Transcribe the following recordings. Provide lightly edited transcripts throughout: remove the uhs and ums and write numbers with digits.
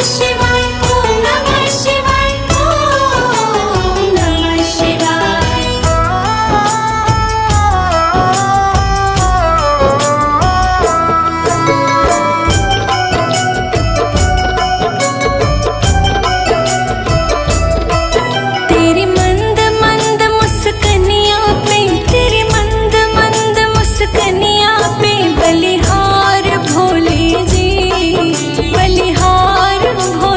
शिवाय ओम नमः शिवाय ओम नमः शिवाय। तेरी मंद मंद मुस्कनिया पे, तेरी मंद मंद मुस्कनिया पे बलिहार भोले जी, बलिहार भोले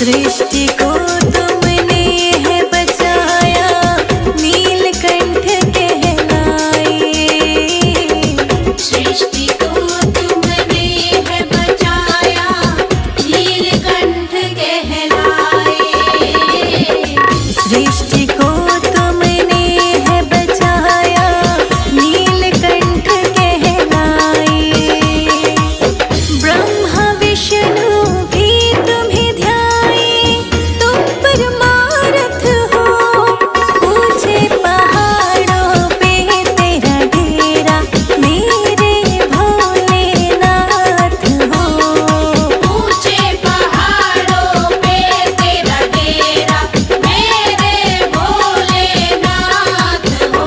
सृष्टि को तुमने है बचाया, नीलकंठ कहलाए। सृष्टि को तुमने है बचाया, नीलकंठ कहलाए। सृष्टि को तुमने है बचाया, नीलकंठ कहलाए। ब्रह्मा विष्णु भी तुम्हें ध्याए, तुम परमारथ हो। ऊंचे पहाड़ों पे तेरा डेरा, मेरे भोलेनाथ हो। ऊंचे पहाड़ों पे तेरा डेरा, मेरे भोलेनाथ हो।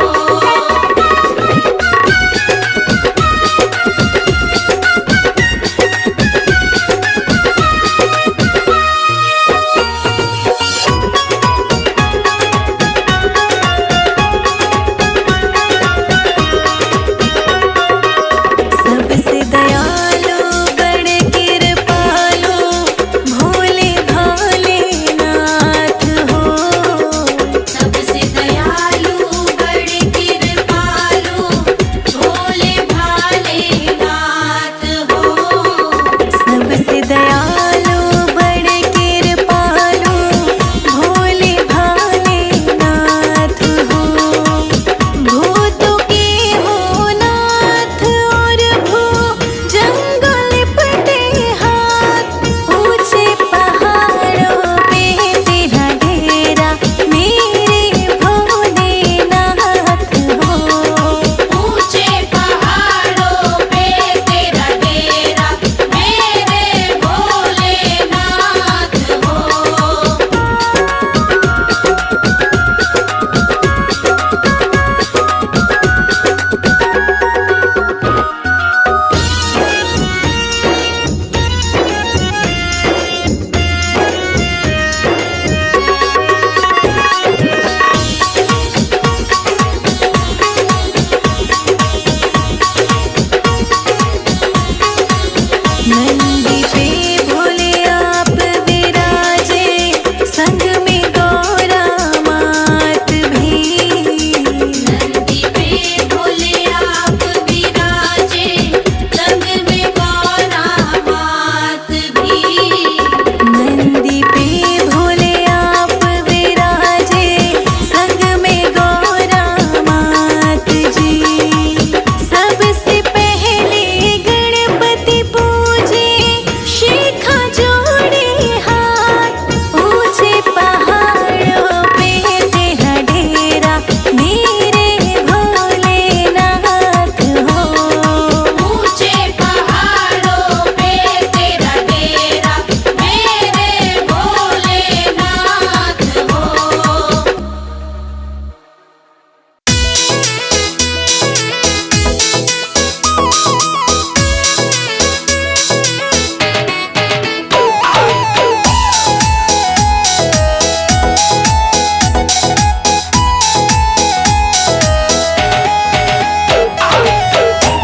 सबसे दयालु बड़ कृपालु, भोले भोलेनाथ हो। सबसे दयालु बड़ कृपालु, भोले भोलेनाथ हो। सबसे दयालु बड़ कृपालु, भोले भोलेनाथ हो। भूतों के हो नाथ और भू जंगल पटे हाथ। ऊंचे पहाड़ों पे तेरा डेरा, मेरे भोलेनाथ हो। ऊंचे पहाड़ों पे तेरा डेरा, मेरे भोलेनाथ हो। नंदी पे भोले आप विराजे, संग में गौरा मात भी। नंदी पे भोले आप विराजे, संग में गौरा मात भी। नंदी पे भोले आप विराजे, संग में गौरा मात जी। सबसे पहले गणपति पूजे, शिखा जोड़े हाथ। ऊंचे पहाड़ों पे तेरा डेरा, मेरे भोलेनाथ हो। ऊंचे पहाड़ों पे तेरा डेरा, मेरे भोलेनाथ हो।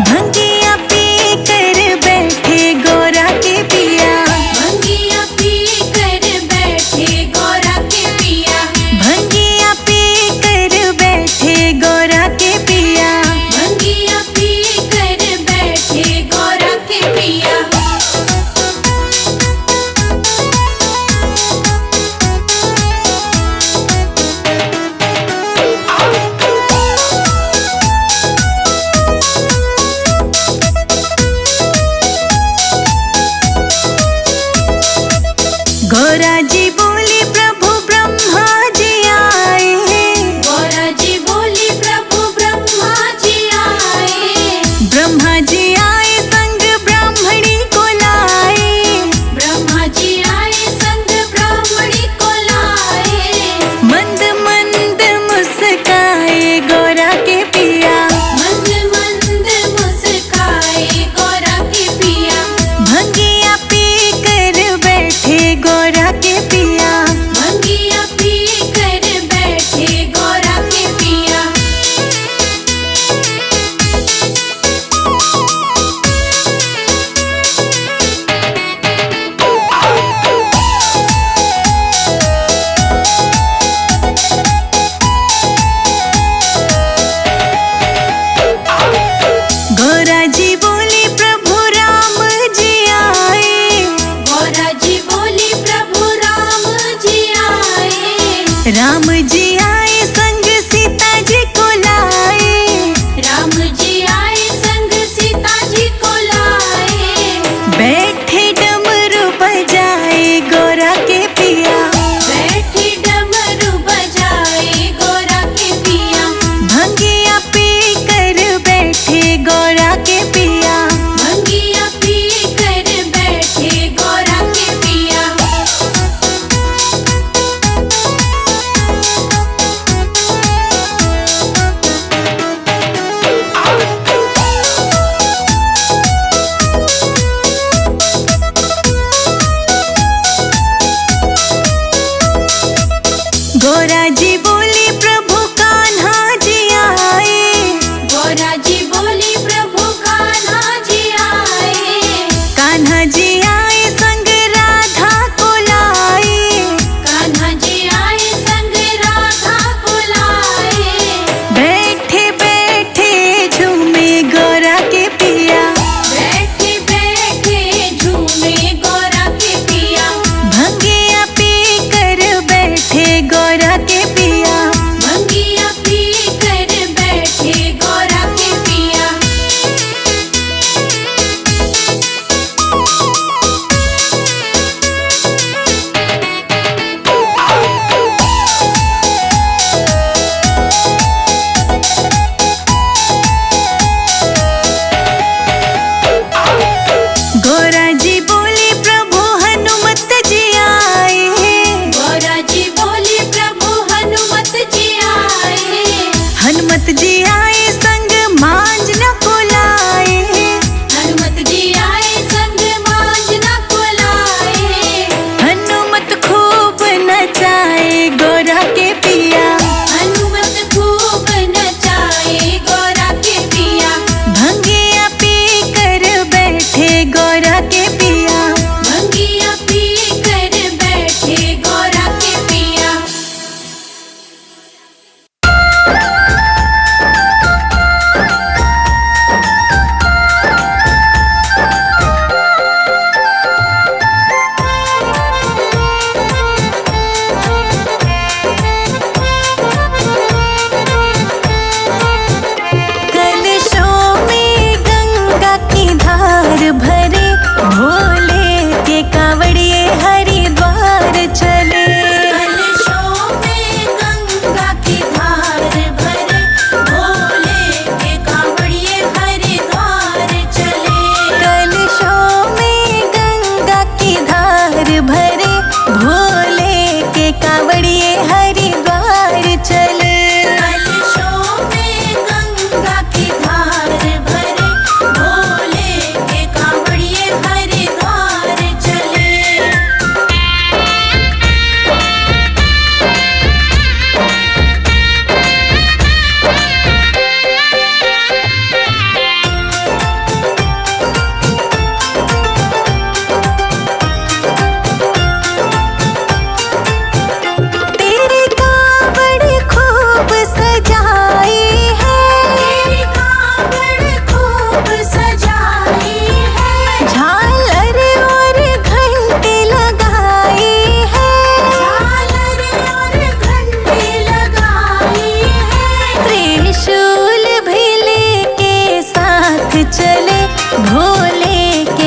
भंगिया पी कर बैठे गौरा के पिया। भंगिया पी कर बैठे गौरा के पिया। भंगिया पी कर बैठे गौरा के पिया। भंगिया पी कर बैठे गौरा के पिया। गौरा जी बोली प्रभु ब्रह्मा जी आए। गौरा जी बोली प्रभु ब्रह्मा जी आए। ब्रह्मा जी आए संग ब्राह्मणी को लाए। ब्रह्मा जी आए संग ब्राह्मणी को लाए। मंद मंद मुस्काए गौरा के पिया। मंद मंद मुस्काए गौरा के पिया। भंगिया पी कर बैठे गौरा के पिया।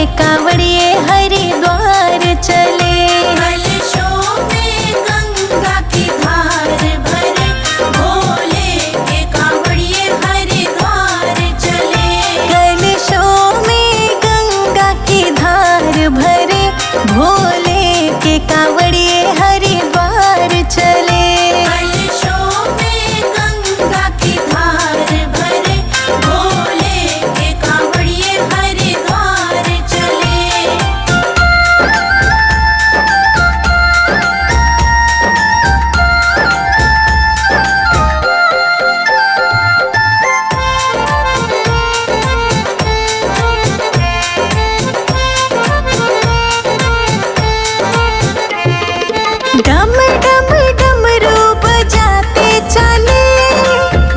कावड़िए हरिद्वार चले। कलशों में गंगा की धार भरे, भोले के कावड़िए हरिद्वार चले। कलशों में गंगा की धार भरे, भोले के कावड़िए हरिद्वार चले। कलशों में गंगा की धार भरे, भोले के कावड़िए हरिद्वार चले। डम डम डमरू बजाते चले,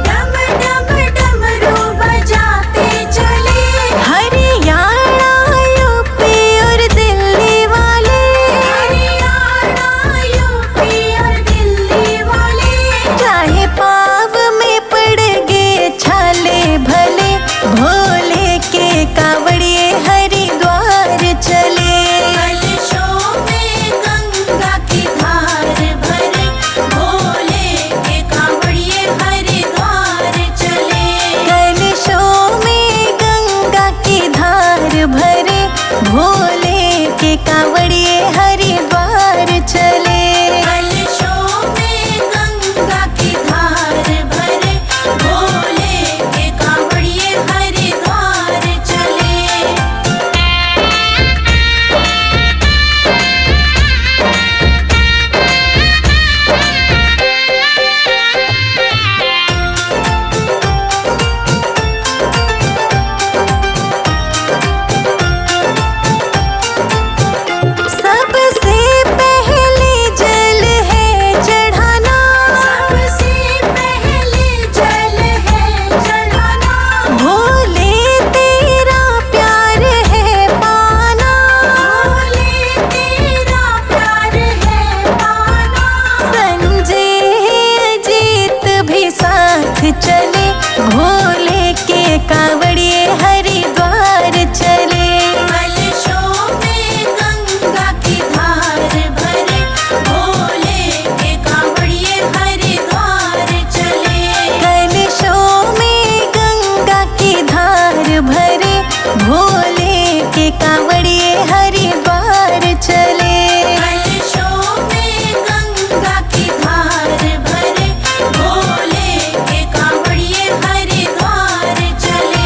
डम डम डमरू बजाते चले। हरियाणा यूपी और दिल्ली वाले, हरियाणा यूपी और दिल्ली वाले। चाहे पाव में पड़ गए छाले भले, भोले के कावड़िए हरिद्वार चले। कलशों में गंगा की धार भरे, भोले के कावड़िए हरिद्वार चले। कलशों में गंगा की धार भरे, भोले के कावड़िए हरिद्वार चले। कलशों में गंगा की धार भरे, भोले के कावड़िए हरिद्वार चले। सबसे पहले जल है चढ़ाना, सबसे पहले जल है चढ़ाना। भोले तेरा प्यार है पाना, भोले तेरा प्यार है पाना। संजय अजीत भी साथ चले, भोले के कावड़िए हरिद्वार चले। कलशों में गंगा की धार भरे, भोले के कावड़िए हरिद्वार चले। कलशों में गंगा की धार भरे, भोले के कावड़िए हरिद्वार चले। कलशों में गंगा की धार भरे, भोले के कावड़िए हरिद्वार चले।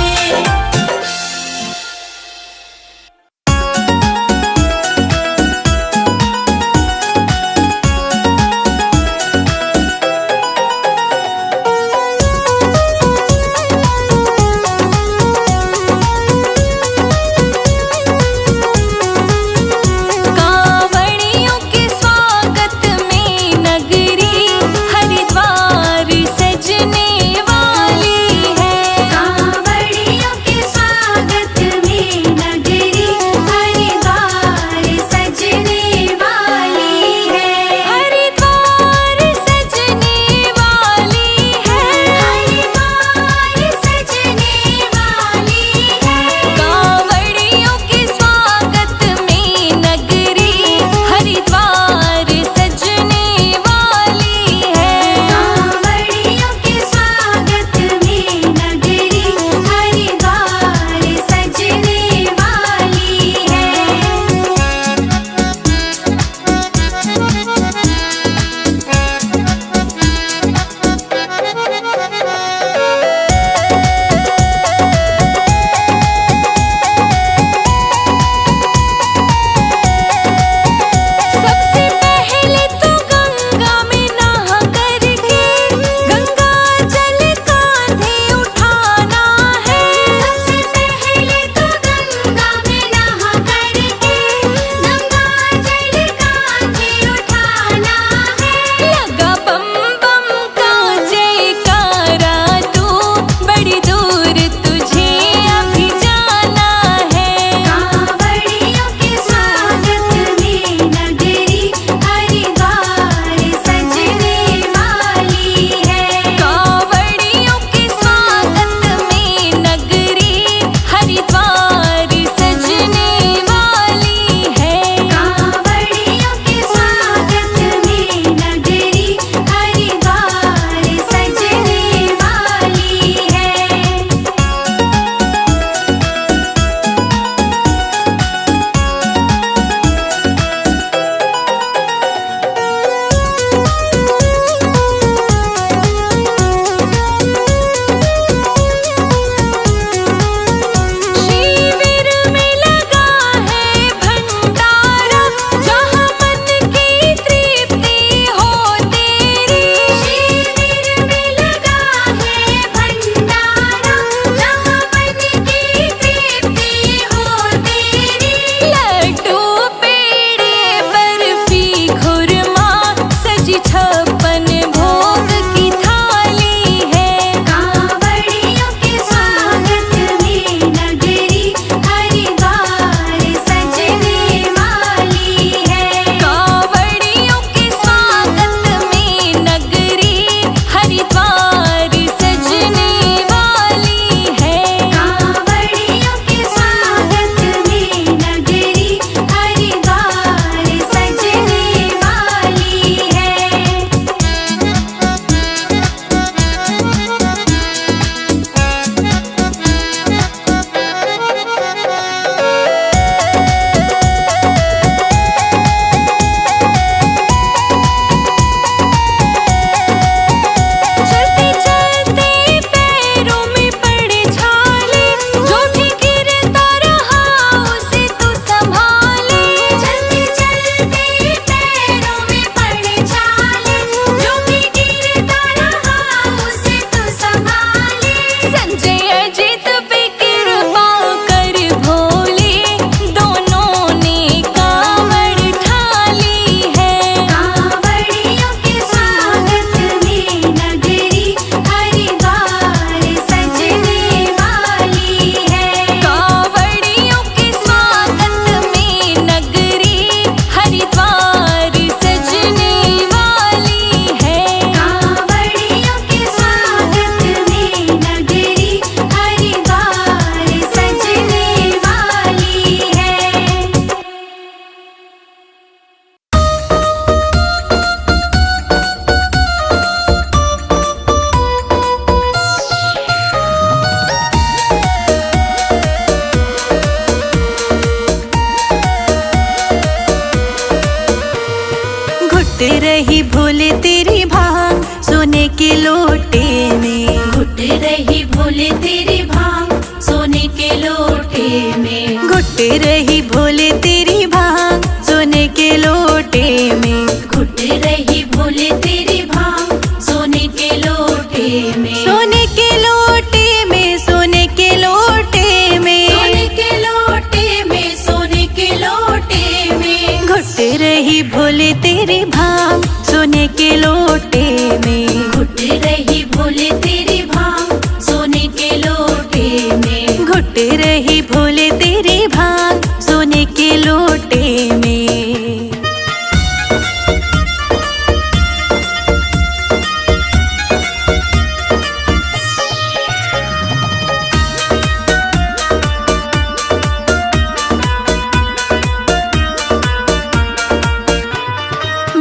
घुट रही भोले तेरी भांग सोने के लोटे में, घुट रही भोले तेरी भांग सोने के लोटे में, सोने के लोटे में, सोने के लोटे में, सोने के लोटे में, सोने के लोटे में, घुट रही भोले तेरी भांग सोने के लोटे में, घुट रही भोले तेरी भांग सोने के लोटे में, घुट रही भोले तेरी भांग सोने के लोटे में।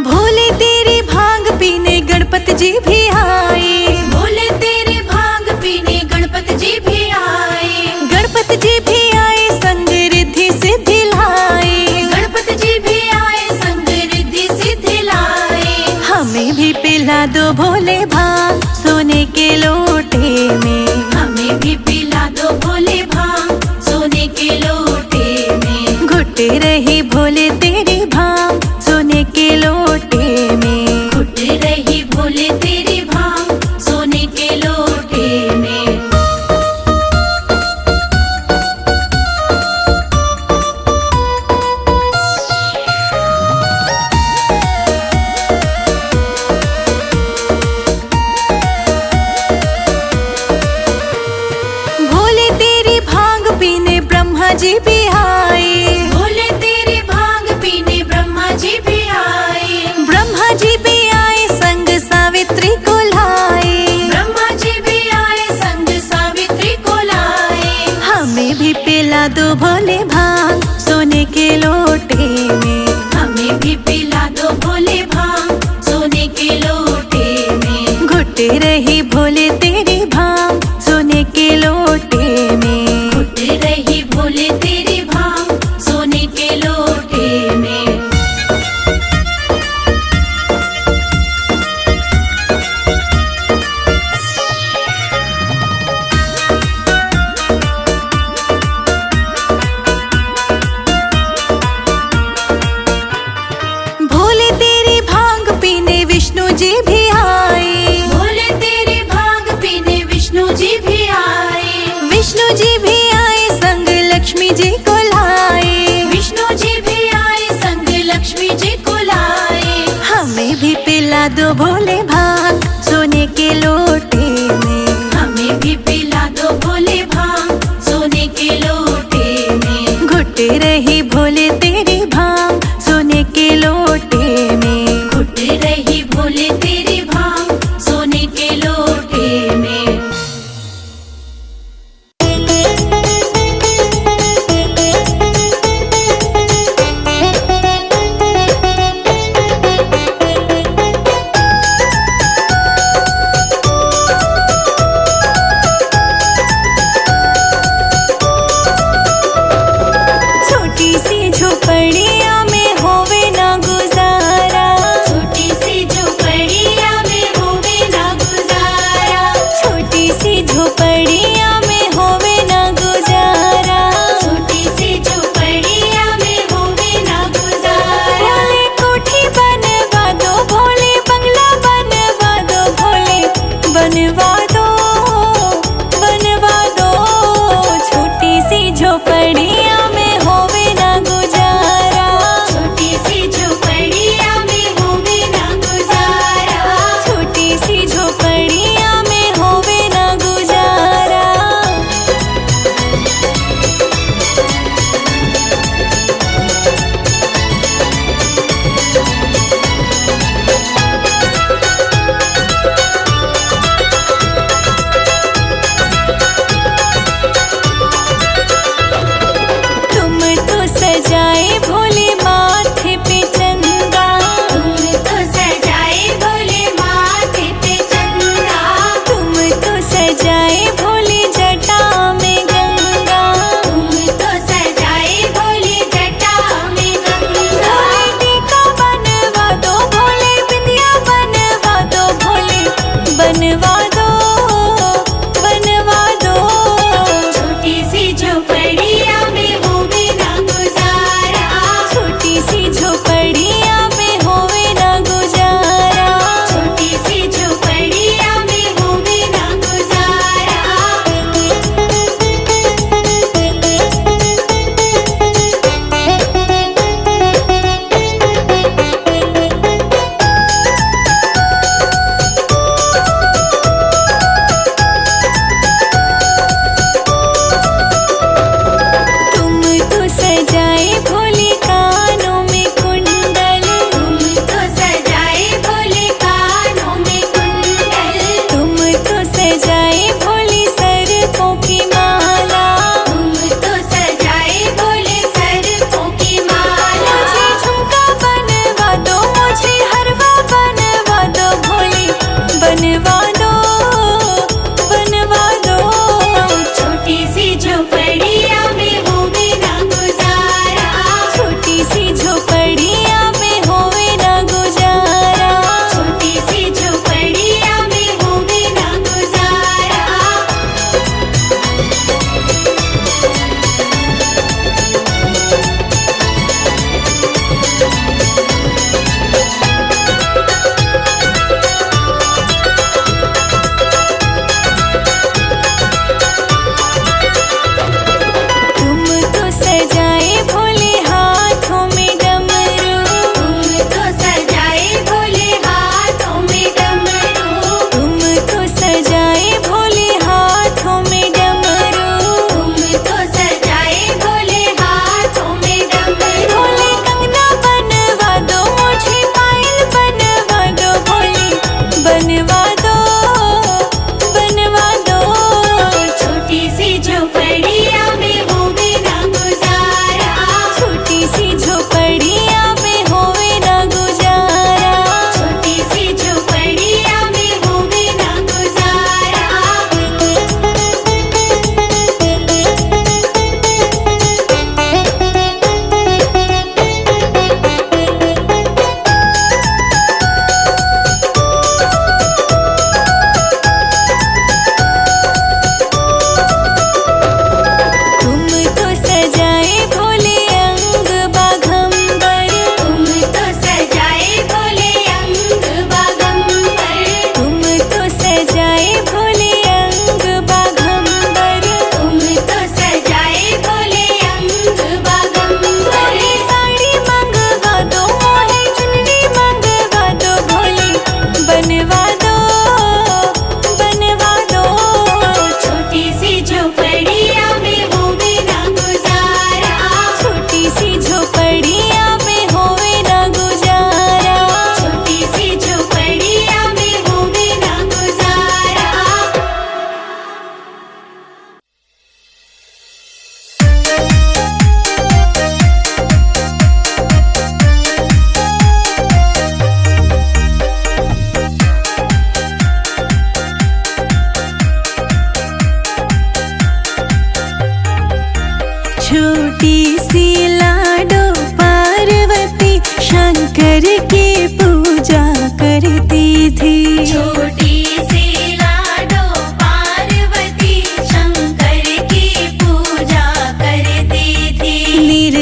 भोले तेरी भांग पीने गणपत जी भी आए, भोले तेरी भांग पीने गणपत जी भी आए, गणपत जी भी आए संग रिद्धि सिद्धि लाए, गणपत जी भी आए संग रिद्धि सिद्धि लाए, हमें भी पिला दो भोले भांग सोने के लोटे में, हमें भी पिला दो भोले भांग सोने के लोटे में, घुट रही भोले तेरी भांग सोने के लोटे में, घुट रही भोले तेरी भांग सोने के लोटे में। भोले तेरी भांग पीने ब्रह्मा जी भी आए, भोले तेरी भांग पीने ब्रह्मा जी भी आए, ब्रह्मा जी भी आए संग सावित्री को लाए, ब्रह्मा जी भी आए संग सावित्री को लाए, हमें भी पिला दो भोले भांग सोने के लोटे में, हमें भी पिला दो भोले भांग सोने के लोटे में, घुट रही भोले तेरी भांग सोने के लोटे में, घुट रही भोले तेरी भांग सोने के लोटे में। भोले तेरी भांग पीने विष्णु जी भी आए, भोले तेरी भांग पीने विष्णु जी भी आए, विष्णु जी भी आए संग लक्ष्मी जी को लाए, विष्णु जी भी आए संग लक्ष्मी जी को लाए, हमें भी पिला दो भोले भांग सोने के लोटे में, हमें भी पिला दो भोले भांग सोने के लोटे में, घुट रही भोले तेरी भांग सोने के लोटे में, घुट रही भोले तेरी भांग सोने के लोटे में। छोटी सी झोपड़ी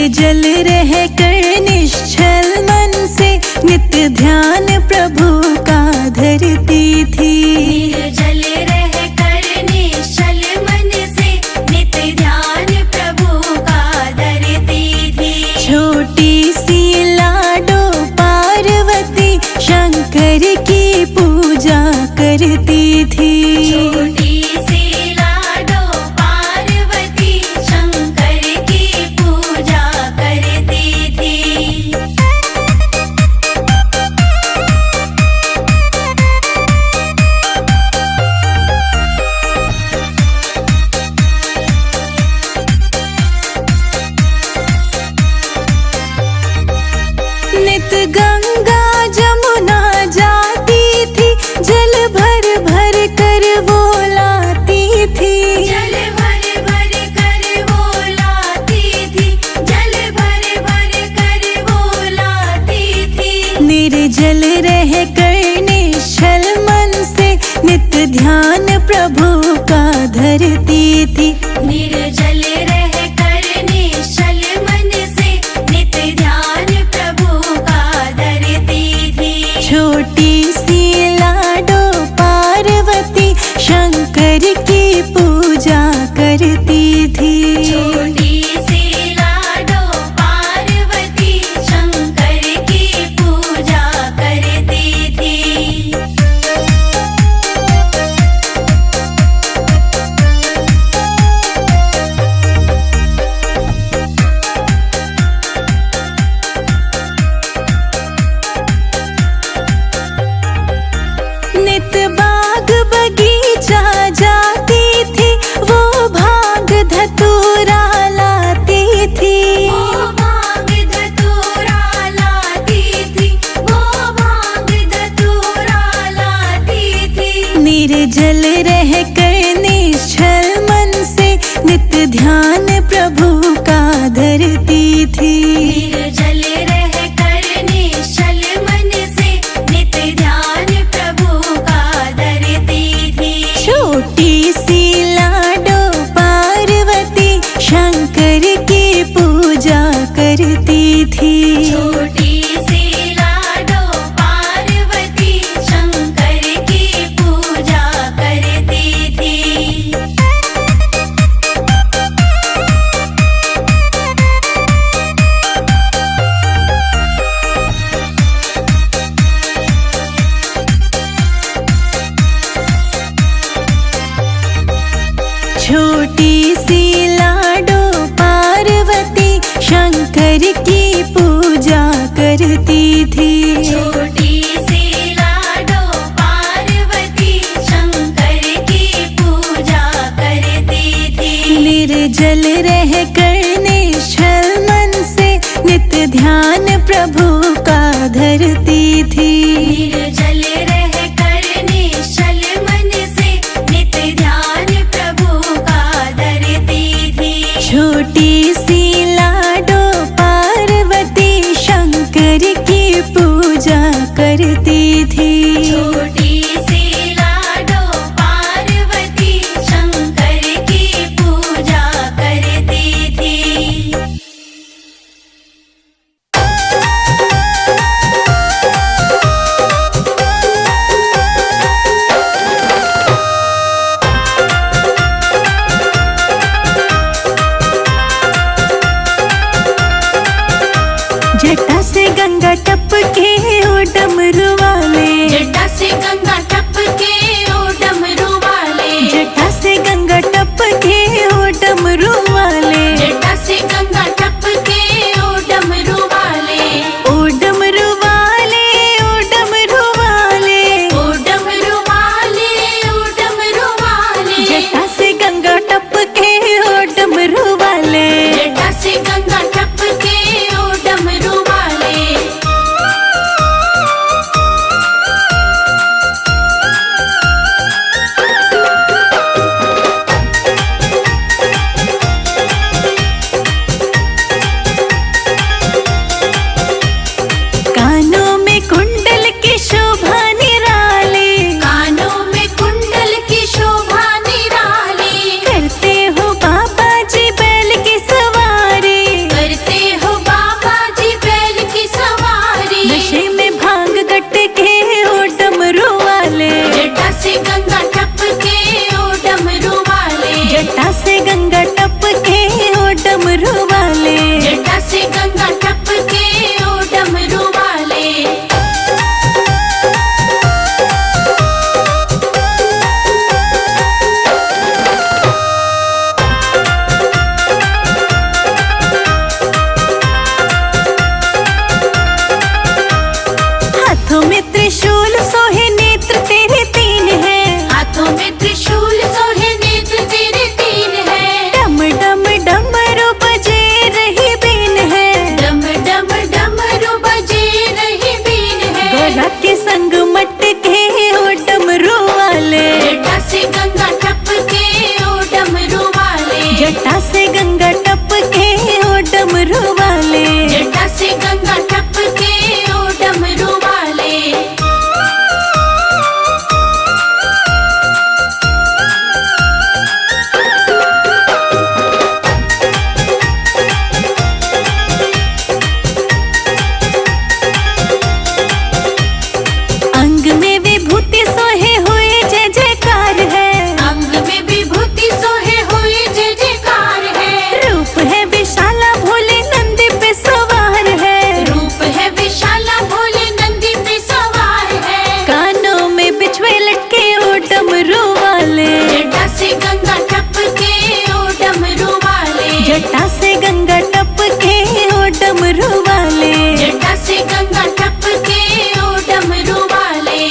निर्जल रह कर निश्चल मन से नित्य ध्यान प्रभु का धरती थी। निर्जल रह कर निश्चल मन से नित्य ध्यान प्रभु का धरती थी। छोटी सी लाडो पार्वती शंकर की पूजा करती थी। छोटी सी लाडो पार्वती शंकर की पूजा करती थी। नित गंगा जमुना जाती थी, जल भर भर कर वो लाती थी। जल भर भर कर वो लाती थी। जल भर भर कर वो लाती थी। निर्जल रह कर निश्चल मन से नित्य ध्यान प्रभु का धरती थी। निर्जल रह कर निश्चल मन से नित्य ध्यान प्रभु का धरती थी। छोटी सी लाडो पार्वती शंकर की पूजा करती थी। छोटी सी लाडो पार्वती शंकर की पूजा करती थी। नित बाग बगीचा जाती थी, वो भांग धतूरा लाती थी। वो भांग धतूरा लाती थी। वो भांग धतूरा लाती थी। निर्जल रह कर निश्चल मन से नित्य ध्यान प्रभु का धरती थी। निर्जल रह कर निश्चल मन से नित्य ध्यान प्रभु का धरती थी। छोटी सी लाडो पार्वती शंकर की पूजा करती थी। छोटी सी लाडो पार्वती शंकर की पूजा करती थी। छोटी सी लाडो पार्वती शंकर की पूजा करती थी। छोटी सी लाडो पार्वती शंकर की पूजा करती थी। निर्जल रह कर निश्चल मन से नित्य ध्यान प्रभु का धरती थी। निर्जल रह कर निश्चल मन से नित्य ध्यान प्रभु का धरती थी। छोटी सी लाडो पार्वती शंकर की पूजा करती थी। छोटी सी लाडो पार्वती शंकर की पूजा करती थी। जटा से गंगा टपके ओ डमरू वाले। जटा से गंगा टपके ओ डमरू वाले। जटा से गंगा टपके ओ डमरू वाले। जटा से गंगा टपके ओ डमरू वाले। ओ डमरू वाले, ओ डमरू वाले। ओ डमरू वाले। ओ डमरू वाले। जटा से गंगा टपके ओ डमरू वाले। जटा से गंगा टपके ओ डमरू वाले। डमरू वाले। जटा से गंगा टपके ओ डमरू वाले।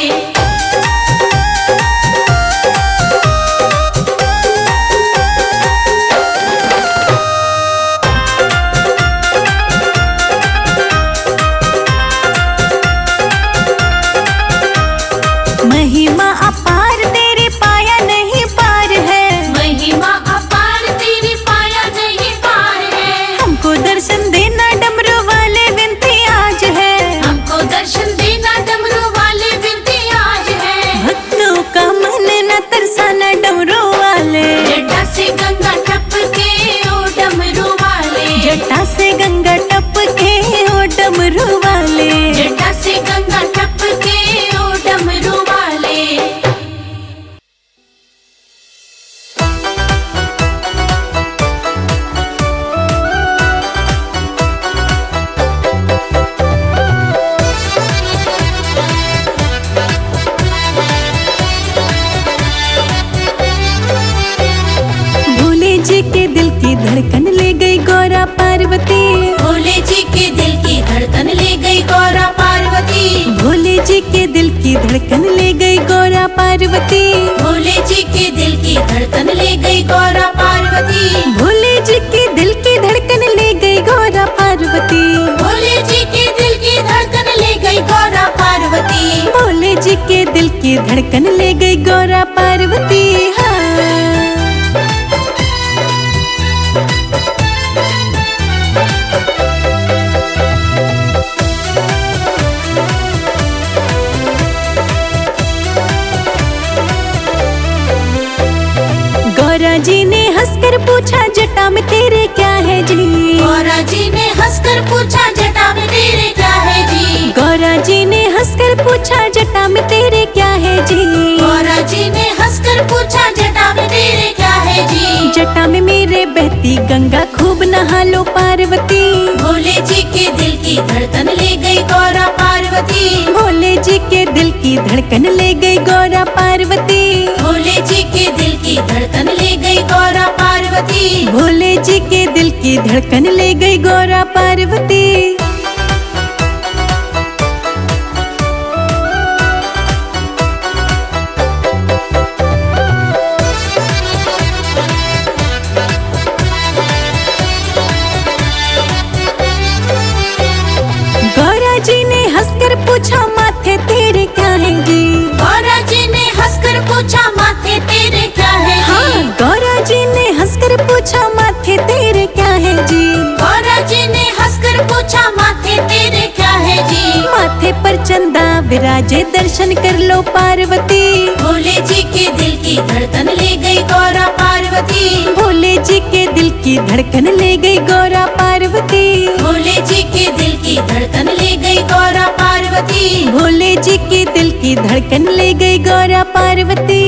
महिमा अपार तेरी पाया नहीं पार है। महिमा अपार तेरी पाया नहीं पार है। हमको दर्शन देना डमरू वाले विनती आज है। हमको दर्शन देना डमरू वाले विनती आज है। भक्तों का मन न तरसाना डमरू वाले। जटा से गंगा टपके ओ डमरू वाले। जटा से गंगा टपके ओ डमरू वाले। जटा से गंगा टपके ओ डमरू वाले। भोले जी के दिल की धड़कन ले गई गौरा पार्वती। भोले जी के दिल की धड़कन ले गई गौरा पार्वती। भोले जी के दिल की धड़कन ले गई गौरा पार्वती। भोले जी के दिल की धड़कन ले गई गौरा पार्वती। भोले जी के दिल की धड़कन ले गई गौरा पार्वती। भोले जी के दिल की धड़कन ले गई गौरा पार्वती। भोले जी के दिल की धड़कन ले गई गौरा पार्वती। हाँ। गौरा जी ने हंसकर पूछा जटा में तेरे क्या है जी। गौरा जी ने हंसकर पूछा जटा में तेरे क्या है जी। गौरा जी ने हंसकर पूछा जटा में तेरे क्या है जी। गौरा जी ने हंसकर पूछा जटा में तेरे क्या है जी। जटा में मेरे बहती गंगा खूब नहा लो पार्वती। भोले जी के दिल की धड़कन ले गई गौरा पार्वती। भोले जी के दिल की धड़कन ले गई गौरा पार्वती। भोले जी के दिल की धड़कन ले गई गौरा पार्वती। भोले जी के दिल की धड़कन ले गई गौरा पार्वती। गौरा जी ने हंसकर पूछा माथे तेरे क्या है जी। गौरा जी ने हंसकर पूछा माथे तेरे क्या है हाँ। जी। गौरा जी ने हंसकर पूछा माथे तेरे क्या है जी। गौरा जी ने हंसकर पूछा माथे तेरे क्या है जी। माथे पर चंदा विराजे दर्शन कर लो पार्वती। भोले जी के दिल की धड़कन ले गई गौरा पार्वती। भोले जी के दिल की धड़कन ले गई गौरा पार्वती। भोले जी के दिल की धड़कन ले गई गौरा पार्वती। भोले जी की दिल की धड़कन ले गई गौरा पार्वती।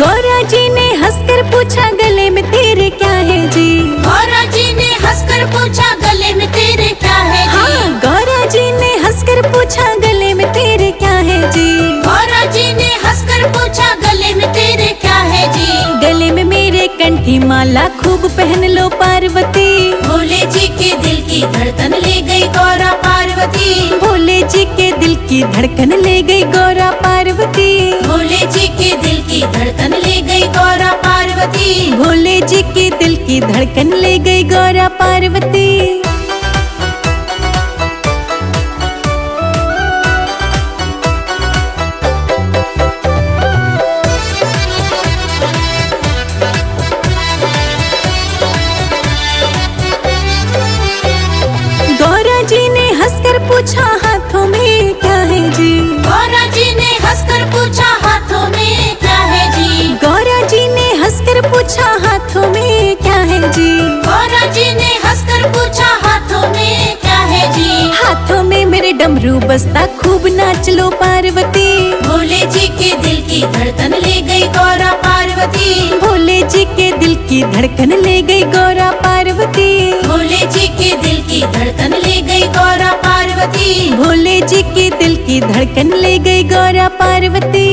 गौरा जी ने हंसकर पूछा गले में तेरे क्या है जी। गौरा जी ने हंसकर पूछा गले में तेरे क्या है जी। हाँ। गौरा जी ने हंसकर पूछा गले में तेरे क्या है जी। गौरा जी ने हंसकर पूछा गले में तेरे क्या है जी। गले में मेरे कंठी माला खूब पहन लो पार्वती। भोले जी के दिल की धड़कन ले गई गौरा पार्वती। भोले जी के दिल की धड़कन ले गई गौरा पार्वती। भोले जी के दिल की धड़कन ले गई गौरा पार्वती। भोले जी की दिल की धड़कन ले गई गौरा पार्वती। गौरा जी ने हंसकर पूछा हाथों में क्या है जी। गौरा जी ने हंसकर पूछा हाथों में क्या है जी। गौरा जी ने हंसकर पूछा हाथों में क्या है जी। गौरा जी ने हंसकर पूछा हाथों में क्या है जी। हाथों में मेरे डमरू बसता खूब नाच लो पार्वती। भोले जी के दिल की धड़कन ले गई गौरा पार्वती। भोले जी के दिल की धड़कन ले गई गौरा पार्वती। भोले जी के दिल की पार्वती। भोले जी के दिल की धड़कन ले गई गौरा पार्वती।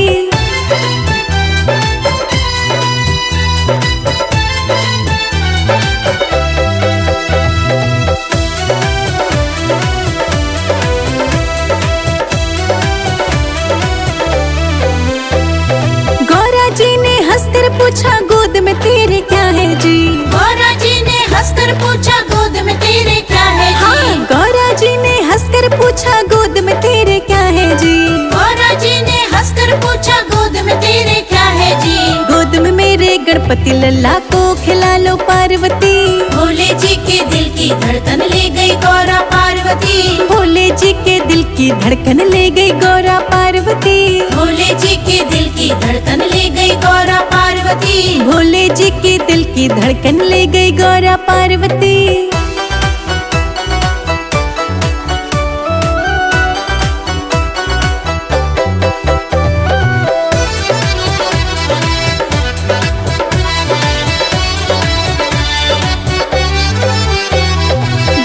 गौरा जी ने हंसकर पूछा गोद में तेरे क्या है जी। गौरा जी ने हंसकर पूछा गोद में तेरे क्या है जी। हाँ, गौरा जी ने हंसकर पूछा गोद में तेरे क्या है जी। गौरा जी ने हंसकर पूछा गोद में तेरे क्या है जी। गोद में मेरे गणपति लल्ला को खिला लो पार्वती। भोले जी के दिल की धड़कन ले गई गौरा पार्वती। भोले जी के दिल की धड़कन ले गई गौरा पार्वती। भोले जी के दिल की धड़कन ले गई गौरा पार्वती। भोले जी के दिल की धड़कन ले गई गौरा पार्वती।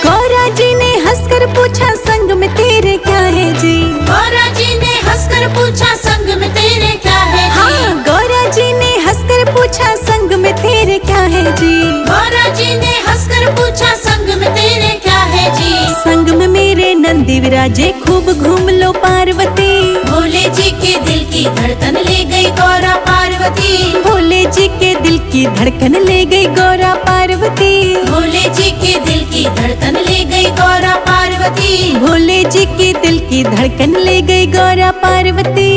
गौरा जी ने हंसकर पूछा संग में तेरे क्या है जी। गौरा जी ने हंसकर पूछा संग में तेरे क्या है जी। हाँ, गौरा जी ने हंसकर पूछा संग में तेरे क्या है जी। गौरा जी ने हंसकर पूछा संग में तेरे क्या है जी। संग में मेरे नंदी विराजे खूब घूम लो पार्वती। भोले जी के दिल की धड़कन ले गई गौरा पार्वती। भोले जी के दिल की धड़कन ले गई गौरा पार्वती। भोले जी के दिल की धड़कन ले गई गौरा पार्वती। भोले जी के दिल की धड़कन ले गई गौरा पार्वती।